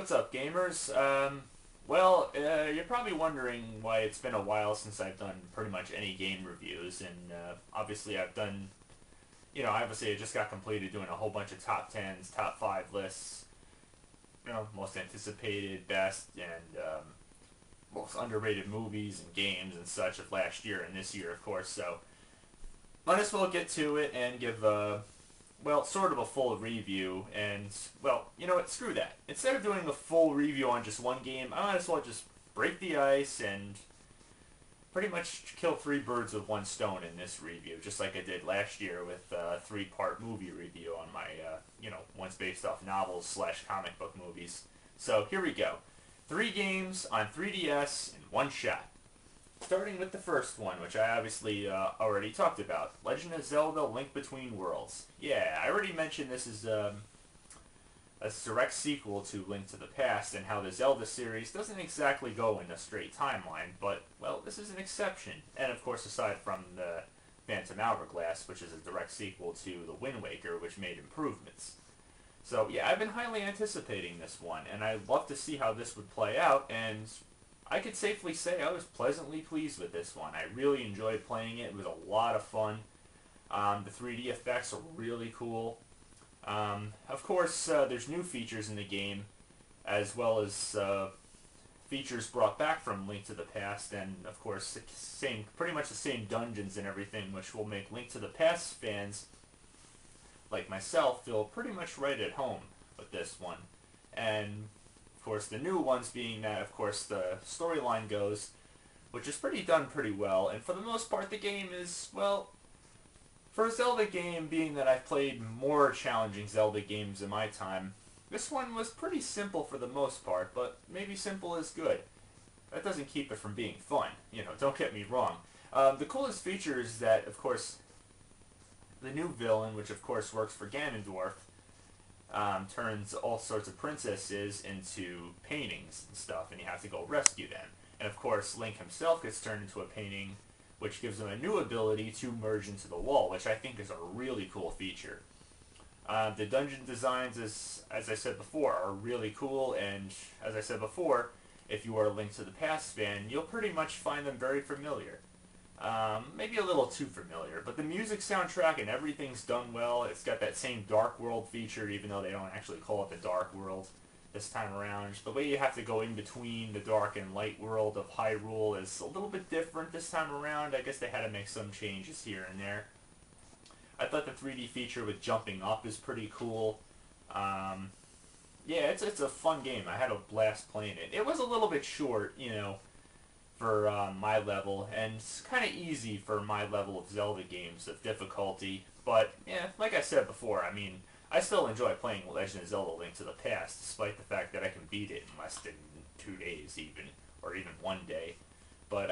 what's up, gamers? You're probably wondering why it's been a while since I've done pretty much any game reviews, and obviously I've done, obviously I just got completed doing a whole bunch of top tens, top five lists, most anticipated, best, and most underrated movies and games and such of last year and this year, of course. So might as well get to it and give sort of a full review, and, you know what, screw that. Instead of doing a full review on just one game, I might as well just break the ice and pretty much kill three birds with one stone in this review, just like I did last year with a three-part movie review on my, ones based off novels slash comic book movies. So here we go. 3 games on 3DS in one shot. Starting with the first one, which I obviously already talked about. Legend of Zelda: Link Between Worlds. Yeah, I already mentioned this is a direct sequel to Link to the Past, and how the Zelda series doesn't exactly go in a straight timeline, but, well, this is an exception. And, of course, aside from the Phantom Hourglass, which is a direct sequel to the Wind Waker, which made improvements. So, yeah, I've been highly anticipating this one, and I'd love to see how this would play out, and I could safely say I was pleasantly pleased with this one. I really enjoyed playing it. It was a lot of fun. The 3D effects are really cool. Of course, there's new features in the game, as well as features brought back from Link to the Past, and of course, pretty much the same dungeons and everything, which will make Link to the Past fans like myself feel pretty much right at home with this one. And of course, the new ones being that, of course, the storyline goes, which is done pretty well, and for the most part, the game is, well, for a Zelda game, being that I've played more challenging Zelda games in my time, this one was pretty simple for the most part, but maybe simple is good. That doesn't keep it from being fun, don't get me wrong. The coolest feature is that, of course, the new villain, which of course works for Ganondorf, turns all sorts of princesses into paintings and stuff, and you have to go rescue them. And of course, Link himself gets turned into a painting, which gives him a new ability to merge into the wall, which I think is a really cool feature. The dungeon designs, as I said before, are really cool, and as I said before, if you are a Link to the Past fan, you'll pretty much find them very familiar. Maybe a little too familiar, but the music soundtrack and everything's done well. It's got that same Dark World feature, even though they don't actually call it the Dark World this time around. The way you have to go in between the Dark and Light World of Hyrule is a little bit different this time around. I guess they had to make some changes here and there. I thought the 3D feature with jumping up is pretty cool. Yeah, it's a fun game. I had a blast playing it. It was a little bit short, for my level, and it's kind of easy for my level of Zelda games of difficulty. But, yeah, like I said before, I mean, I still enjoy playing Legend of Zelda: Link to the Past, despite the fact that I can beat it in less than 2 days even, or even 1 day. But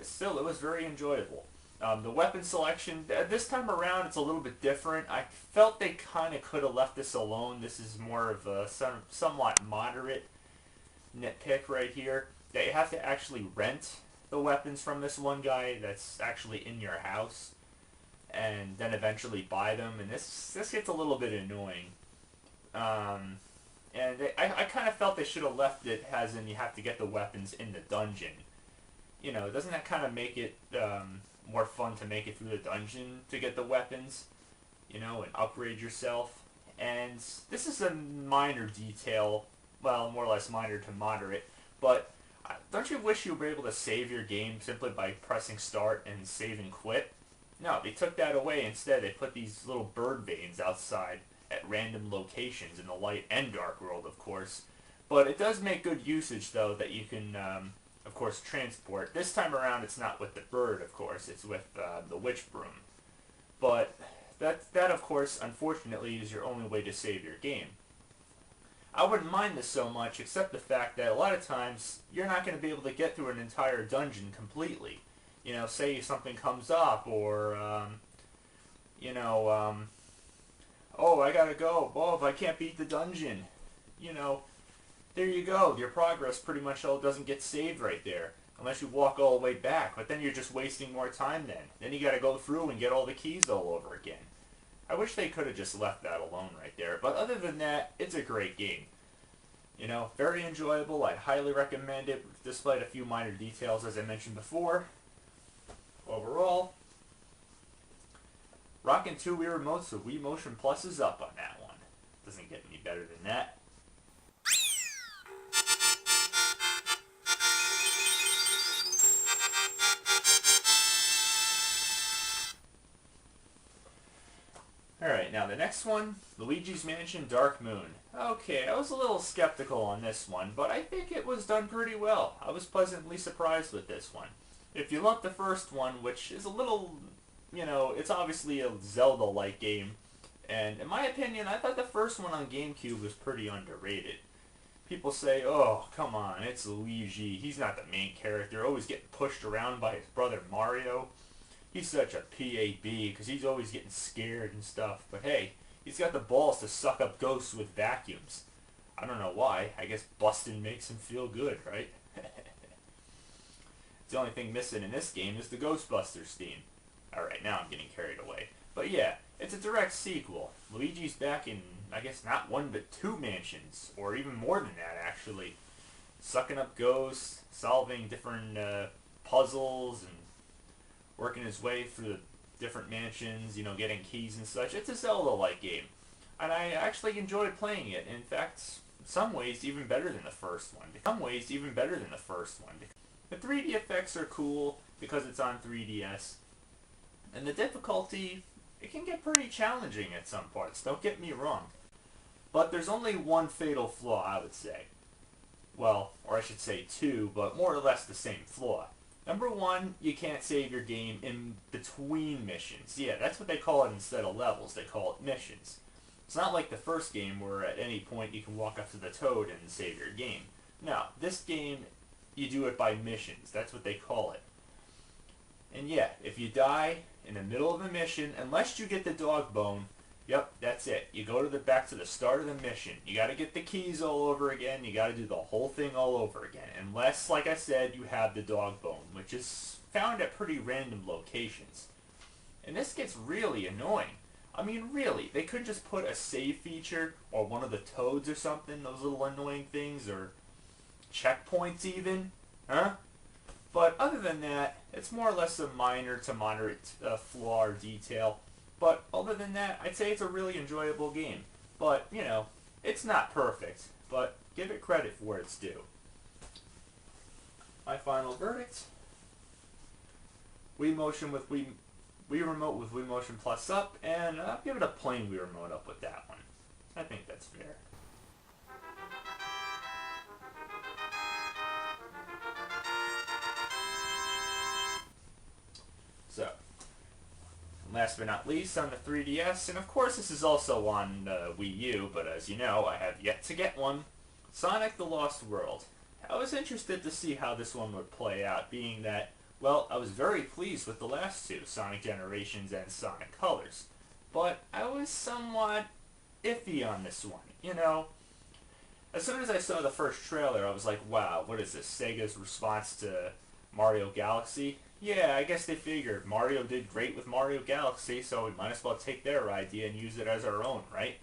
still, it was very enjoyable. The weapon selection, this time around, it's a little bit different. I felt they kind of could have left this alone. This is more of a somewhat moderate nitpick right here, that you have to actually rent the weapons from this one guy that's actually in your house, and then eventually buy them, and this gets a little bit annoying. I kind of felt they should have left it as in you have to get the weapons in the dungeon. Doesn't that kind of make it more fun to make it through the dungeon to get the weapons, and upgrade yourself? And this is a minor detail, well, more or less minor to moderate, but don't you wish you were able to save your game simply by pressing start and save and quit? No, they took that away. Instead, they put these little bird vanes outside at random locations in the light and dark world, of course. But it does make good usage, though, that you can, of course, transport. This time around, it's not with the bird, of course. It's with the witch broom. But that, of course, unfortunately, is your only way to save your game. I wouldn't mind this so much, except the fact that a lot of times you're not going to be able to get through an entire dungeon completely. Say something comes up, or, oh, I gotta go. Oh, if I can't beat the dungeon, there you go. Your progress pretty much all doesn't get saved right there, unless you walk all the way back. But then you're just wasting more time then. Then you gotta go through and get all the keys all over again. I wish they could have just left that alone right there. But other than that, it's a great game. You know, very enjoyable. I highly recommend it, despite a few minor details, as I mentioned before. Overall, rocking 2 Wii remotes, so Wii Motion Plus is up on that one. Doesn't get any better than that. Alright, now the next one, Luigi's Mansion Dark Moon. Okay, I was a little skeptical on this one, but I think it was done pretty well. I was pleasantly surprised with this one. If you love the first one, which is a little, you know, it's obviously a Zelda-like game, and in my opinion, I thought the first one on GameCube was pretty underrated. People say, oh, come on, it's Luigi. He's not the main character, always getting pushed around by his brother Mario. He's such a PAB because he's always getting scared and stuff. But hey, he's got the balls to suck up ghosts with vacuums. I don't know why. I guess busting makes him feel good, right? The only thing missing in this game is the Ghostbusters theme. Alright, now I'm getting carried away. But yeah, it's a direct sequel. Luigi's back in, I guess, not one but 2 mansions. Or even more than that, actually. Sucking up ghosts, solving different puzzles, and working his way through the different mansions, you know, getting keys and such. It's a Zelda-like game. And I actually enjoyed playing it. In fact, in some ways, even better than the first one. The 3D effects are cool because it's on 3DS. And the difficulty, it can get pretty challenging at some parts, don't get me wrong. But there's only one fatal flaw, I would say. Well, or I should say 2, but more or less the same flaw. Number 1, you can't save your game in between missions. Yeah, that's what they call it instead of levels. They call it missions. It's not like the first game where at any point you can walk up to the toad and save your game. No, this game, you do it by missions. That's what they call it. And yeah, if you die in the middle of a mission, unless you get the dog bone, yep, that's it. You go to back to the start of the mission. You gotta get the keys all over again. You gotta do the whole thing all over again. Unless, like I said, you have the dog bone, which is found at pretty random locations. And this gets really annoying. I mean, really, they could just put a save feature, or one of the toads or something, those little annoying things, or checkpoints even, huh? But other than that, it's more or less a minor to moderate flaw or detail. But other than that, I'd say it's a really enjoyable game. But, you know, it's not perfect, but give it credit for where it's due. My final verdict, Wii Motion with Wii Remote with Wii Motion Plus up, and I'll give it a plain Wii Remote up with that one. I think that's fair. So, last but not least, on the 3DS, and of course this is also on Wii U, but as you know, I have yet to get one, Sonic the Lost World. I was interested to see how this one would play out, being that, well, I was very pleased with the last 2, Sonic Generations and Sonic Colors. But I was somewhat iffy on this one, you know. As soon as I saw the first trailer, I was like, wow, what is this, Sega's response to Mario Galaxy? Yeah, I guess they figured Mario did great with Mario Galaxy, so we might as well take their idea and use it as our own, right?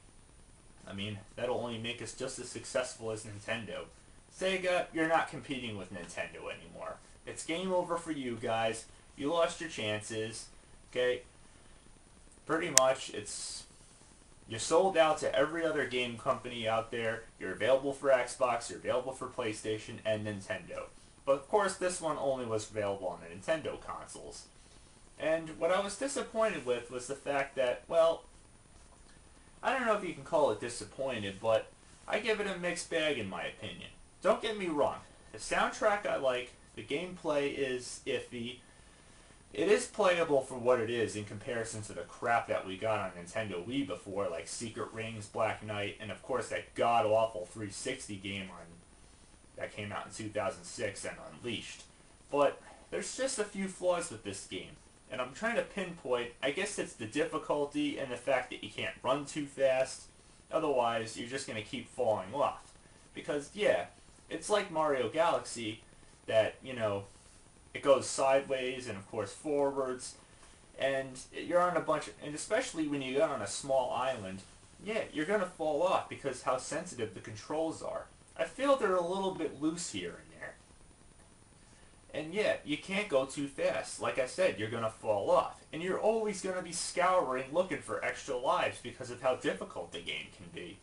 I mean, that'll only make us just as successful as Nintendo. Sega, you're not competing with Nintendo anymore. It's game over for you guys. You lost your chances, okay? Pretty much, you're sold out to every other game company out there. You're available for Xbox, you're available for PlayStation, and Nintendo. But of course, this one only was available on the Nintendo consoles. And what I was disappointed with was the fact that, well, I don't know if you can call it disappointed, but I give it a mixed bag in my opinion. Don't get me wrong. The soundtrack I like, the gameplay is iffy. It is playable for what it is in comparison to the crap that we got on Nintendo Wii before, like Secret Rings, Black Knight, and of course that god-awful 360 game that came out in 2006 and Unleashed. But there's just a few flaws with this game. And I'm trying to pinpoint, I guess it's the difficulty and the fact that you can't run too fast. Otherwise, you're just going to keep falling off. Because, yeah, it's like Mario Galaxy that, you know, it goes sideways and, of course, forwards. And you're on a bunch of, and especially when you get on a small island, yeah, you're going to fall off because how sensitive the controls are. I feel they're a little bit loose here and there. And yet, you can't go too fast. Like I said, you're going to fall off. And you're always going to be scouring looking for extra lives because of how difficult the game can be.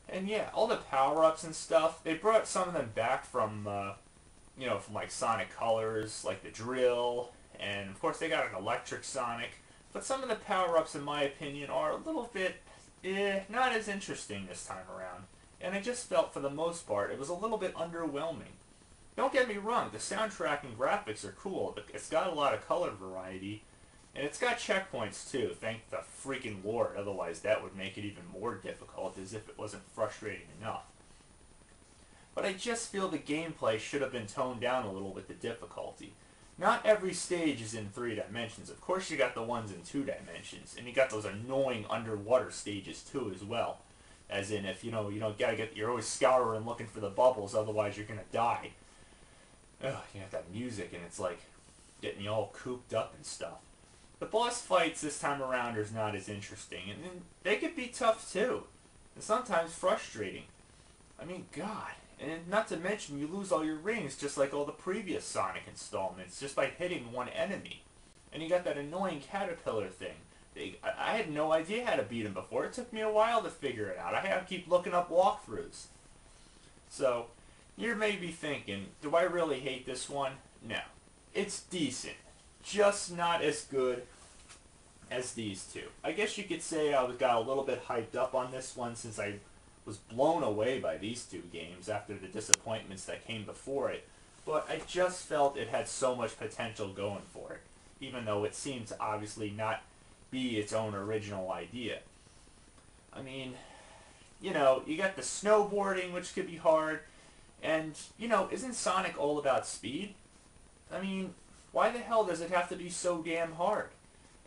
And yeah, all the power-ups and stuff, they brought some of them back from, from like Sonic Colors, like the drill, and of course they got an electric Sonic. But some of the power-ups, in my opinion, are a little bit, not as interesting this time around. And I just felt, for the most part, it was a little bit underwhelming. Don't get me wrong, the soundtrack and graphics are cool. It's got a lot of color variety, and it's got checkpoints too, thank the freaking Lord, otherwise that would make it even more difficult, as if it wasn't frustrating enough. But I just feel the gameplay should have been toned down a little with the difficulty. Not every stage is in 3 dimensions. Of course you got the ones in 2 dimensions, and you got those annoying underwater stages too as well. As in, if you don't you're always scouring looking for the bubbles, otherwise you're gonna die. Ugh, you got that music, and it's like getting you all cooped up and stuff. The boss fights this time around are not as interesting, and they could be tough too, and sometimes frustrating. I mean, God. And not to mention, you lose all your rings just like all the previous Sonic installments, just by hitting one enemy. And you got that annoying caterpillar thing. I had no idea how to beat him before. It took me a while to figure it out. I had to keep looking up walkthroughs. So, you may be thinking, do I really hate this one? No. It's decent. Just not as good as these two. I guess you could say I got a little bit hyped up on this one since I was blown away by these two games after the disappointments that came before it. But I just felt it had so much potential going for it, even though it seemed to obviously not be its own original idea. I mean, you got the snowboarding, which could be hard. And, isn't Sonic all about speed? I mean, why the hell does it have to be so damn hard?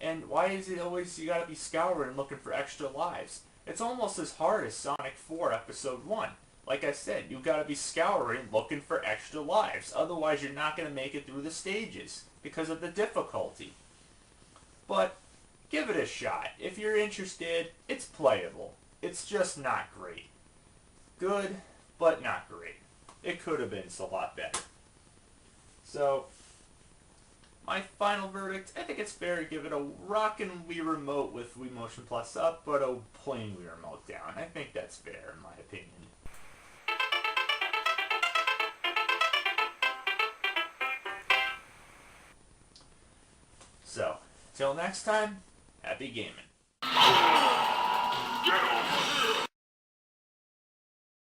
And why is it always you gotta be scouring looking for extra lives? It's almost as hard as Sonic 4 Episode 1. Like I said, you gotta be scouring looking for extra lives. Otherwise, you're not gonna make it through the stages because of the difficulty. But give it a shot. If you're interested, it's playable. It's just not great. Good, but not great. It could have been a lot better. So, my final verdict, I think it's fair to give it a rockin' Wii Remote with Wii Motion Plus up, but a plain Wii Remote down. I think that's fair, in my opinion. So, till next time, happy gaming.